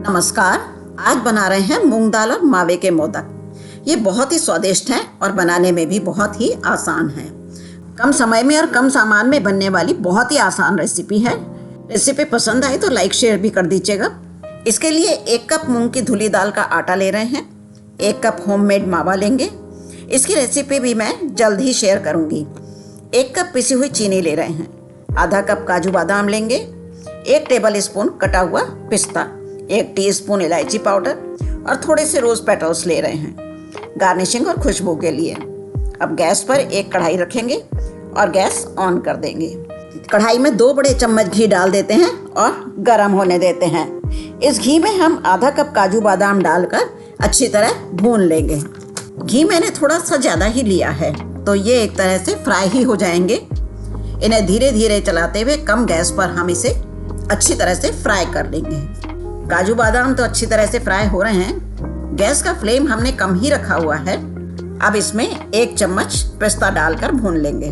नमस्कार। आज बना रहे हैं मूंग दाल और मावे के मोदक। ये बहुत ही स्वादिष्ट हैं और बनाने में भी बहुत ही आसान है। कम समय में और कम सामान में बनने वाली बहुत ही आसान रेसिपी है। रेसिपी पसंद आई तो लाइक शेयर भी कर दीजिएगा। इसके लिए 1 कप मूंग की धुली दाल का आटा ले रहे हैं। 1 कप होममेड मावा लेंगे। इसकी रेसिपी भी मैं जल्द ही शेयर करूँगी। 1 कप पिसी हुई चीनी ले रहे हैं। आधा कप काजू बादाम लेंगे। 1 टेबल स्पून कटा हुआ पिस्ता, 1 टीस्पून इलायची पाउडर और थोड़े से रोज पेटल्स ले रहे हैं गार्निशिंग और खुशबू के लिए। अब गैस पर एक कढ़ाई रखेंगे और गैस ऑन कर देंगे। कढ़ाई में 2 बड़े चम्मच घी डाल देते हैं और गर्म होने देते हैं। इस घी में हम आधा कप काजू बादाम डालकर अच्छी तरह भून लेंगे। घी मैंने थोड़ा सा ज़्यादा ही लिया है तो ये एक तरह से फ्राई ही हो जाएंगे। इन्हें धीरे धीरे चलाते हुए कम गैस पर हम इसे अच्छी तरह से फ्राई कर लेंगे। काजू बादाम तो अच्छी तरह से फ्राई हो रहे हैं। गैस का फ्लेम हमने कम ही रखा हुआ है। अब इसमें 1 चम्मच पिस्ता डालकर भून लेंगे।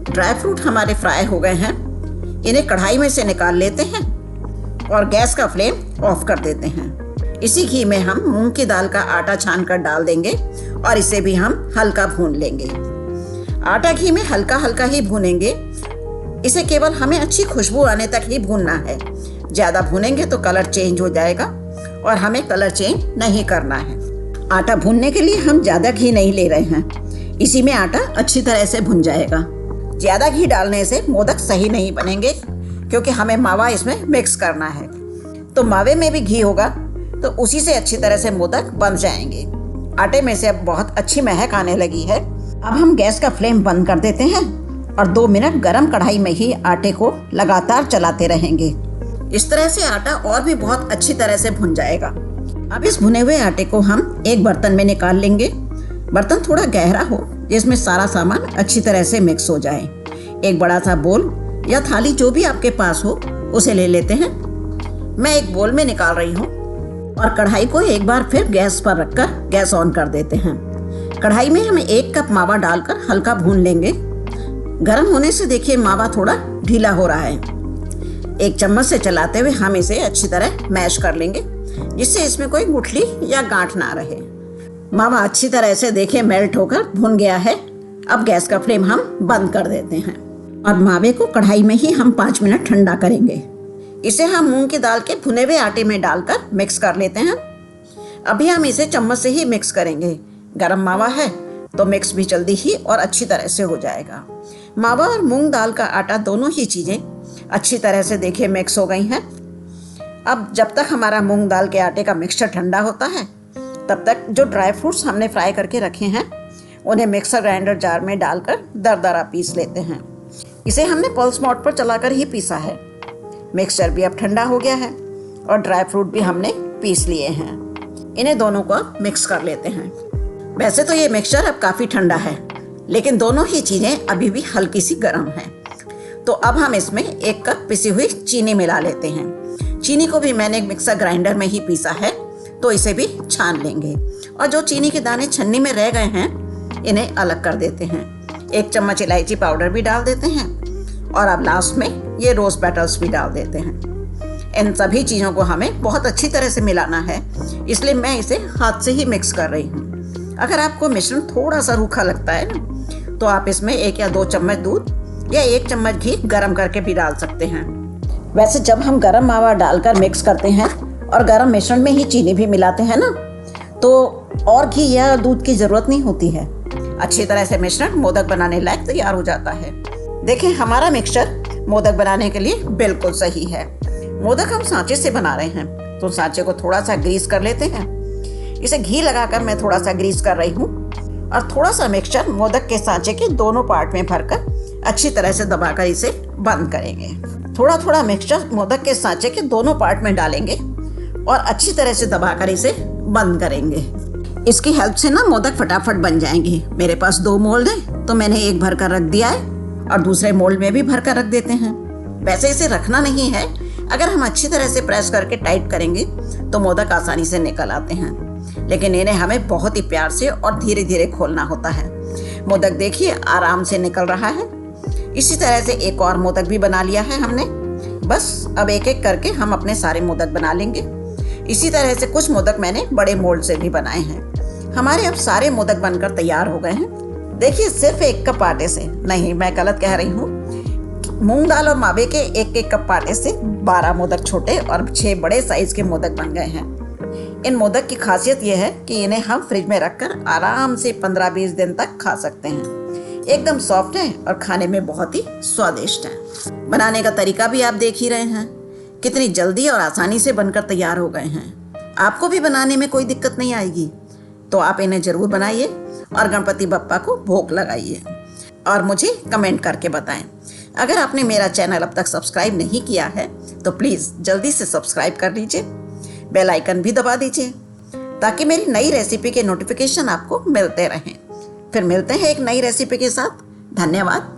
ड्राई फ्रूट हमारे फ्राई हो गए हैं। इन्हें कढ़ाई में से निकाल लेते हैं और गैस का फ्लेम ऑफ कर देते हैं। इसी घी में हम मूंग की दाल का आटा छानकर डाल देंगे और इसे भी हम हल्का भून लेंगे। आटा घी में हल्का हल्का ही भूनेंगे। इसे केवल हमें अच्छी खुशबू आने तक ही भूनना है। ज़्यादा भूनेंगे तो कलर चेंज हो जाएगा और हमें कलर चेंज नहीं करना है। आटा भूनने के लिए हम ज़्यादा घी नहीं ले रहे हैं। इसी में आटा अच्छी तरह से भुन जाएगा। ज़्यादा घी डालने से मोदक सही नहीं बनेंगे क्योंकि हमें मावा इसमें मिक्स करना है। तो मावे में भी घी होगा तो उसी से अच्छी तरह से मोदक बन जाएंगे। आटे में से अब बहुत अच्छी महक आने लगी है। अब हम गैस का फ्लेम बंद कर देते हैं और 2 मिनट गरम कढ़ाई में ही आटे को लगातार चलाते रहेंगे। इस तरह से आटा और भी बहुत अच्छी तरह से भुन जाएगा। अब इस भुने हुए आटे को हम एक बर्तन में निकाल लेंगे। बर्तन थोड़ा गहरा हो जिसमें सारा सामान अच्छी तरह से मिक्स हो जाए। एक बड़ा सा बोल या थाली जो भी आपके पास हो उसे ले लेते हैं। मैं एक बोल में निकाल रही हूँ और कढ़ाई को एक बार फिर गैस पर रखकर गैस ऑन कर देते हैं। कढ़ाई में हम 1 कप मावा डालकर हल्का भून लेंगे। गर्म होने से देखिए मावा थोड़ा ढीला हो रहा है। 1 चम्मच से चलाते हुए हम इसे अच्छी तरह मैश कर लेंगे जिससे इसमें कोई गुठली या गांठ ना रहे। मावा अच्छी तरह से देखिए मेल्ट होकर भुन गया है। अब गैस का फ्लेम हम बंद कर देते हैं और मावे को कढ़ाई में ही हम 5 मिनट ठंडा करेंगे। इसे हम मूंग की दाल के भुने हुए आटे में डालकर मिक्स कर लेते हैं। अभी हम इसे चम्मच से ही मिक्स करेंगे। गरम मावा है तो मिक्स भी जल्दी ही और अच्छी तरह से हो जाएगा। मावा और मूंग दाल का आटा दोनों ही चीज़ें अच्छी तरह से देखिए मिक्स हो गई हैं। अब जब तक हमारा मूंग दाल के आटे का मिक्सचर ठंडा होता है तब तक जो ड्राई फ्रूट्स हमने फ्राई करके रखे हैं उन्हें मिक्सर ग्राइंडर जार में डालकर दरदरा पीस लेते हैं। इसे हमने पल्स मोड पर चलाकर ही पीसा है। मिक्सचर भी अब ठंडा हो गया है और ड्राई फ्रूट भी हमने पीस लिए हैं। इन्हें दोनों को मिक्स कर लेते हैं। वैसे तो ये मिक्सचर अब काफ़ी ठंडा है लेकिन दोनों ही चीज़ें अभी भी हल्की सी गर्म हैं। तो अब हम इसमें 1 कप पिसी हुई चीनी मिला लेते हैं। चीनी को भी मैंने मिक्सर ग्राइंडर में ही पीसा है तो इसे भी छान लेंगे और जो चीनी के दाने छन्नी में रह गए हैं इन्हें अलग कर देते हैं। 1 चम्मच इलायची पाउडर भी डाल देते हैं और अब लास्ट में ये रोज पेटल्स भी डाल देते हैं। इन सभी चीज़ों को हमें बहुत अच्छी तरह से मिलाना है, इसलिए मैं इसे हाथ से ही मिक्स कर रही हूँ। अगर आपको मिश्रण थोड़ा सा रूखा लगता है ना तो आप इसमें 1 या 2 चम्मच दूध या 1 चम्मच घी गरम करके भी डाल सकते हैं। वैसे जब हम गरम मावा डालकर मिक्स करते हैं और गरम मिश्रण में ही चीनी भी मिलाते हैं ना तो और घी या दूध की ज़रूरत नहीं होती है। अच्छी तरह से मिश्रण मोदक बनाने लायक तैयार हो जाता है। देखें हमारा मिक्सचर मोदक बनाने के लिए बिल्कुल सही है। मोदक हम सांचे से बना रहे हैं तो सांचे को थोड़ा सा ग्रीस कर लेते हैं। इसे घी लगाकर मैं थोड़ा सा ग्रीस कर रही हूँ और थोड़ा सा मिक्सचर मोदक के सांचे के दोनों पार्ट में भरकर अच्छी तरह से दबाकर इसे बंद करेंगे। थोड़ा थोड़ा मिक्सचर मोदक के सांचे के दोनों पार्ट में डालेंगे और अच्छी तरह से दबाकर इसे बंद करेंगे। इसकी हेल्प से ना मोदक फटाफट बन जाएंगे। मेरे पास 2 मोल्ड है तो मैंने एक भर कर रख दिया है और दूसरे मोल्ड में भी भर कर रख देते हैं। वैसे इसे रखना नहीं है, अगर हम अच्छी तरह से प्रेस करके टाइट करेंगे तो मोदक आसानी से निकल आते हैं, लेकिन इन्हें हमें बहुत ही प्यार से और धीरे धीरे खोलना होता है। मोदक देखिए आराम से निकल रहा है। इसी तरह से एक और मोदक भी बना लिया है हमने। बस अब एक एक करके हम अपने सारे मोदक बना लेंगे। इसी तरह से कुछ मोदक मैंने बड़े मोल्ड से भी बनाए हैं। हमारे अब सारे मोदक बनकर तैयार हो गए हैं। देखिए, सिर्फ 1 कप आटे से नहीं, मैं गलत कह रही हूँ। मूंग दाल और मावे के 1-1 कप आटे से 12 मोदक छोटे और 6 बड़े साइज के मोदक बन गए हैं। इन मोदक की खासियत यह है कि इन्हें हम फ्रिज में रखकर आराम से 15-20 दिन तक खा सकते हैं। एकदम सॉफ्ट है और खाने में बहुत ही स्वादिष्ट है। बनाने का तरीका भी आप देख ही रहे हैं, कितनी जल्दी और आसानी से बनकर तैयार हो गए हैं। आपको भी बनाने में कोई दिक्कत नहीं आएगी, तो आप इन्हें जरूर बनाइए और गणपति बप्पा को भोग लगाइए और मुझे कमेंट करके बताएं। अगर आपने मेरा चैनल अब तक सब्सक्राइब नहीं किया है तो प्लीज़ जल्दी से सब्सक्राइब कर लीजिए, बेल आइकन भी दबा दीजिए ताकि मेरी नई रेसिपी के नोटिफिकेशन आपको मिलते रहें। फिर मिलते हैं एक नई रेसिपी के साथ। धन्यवाद।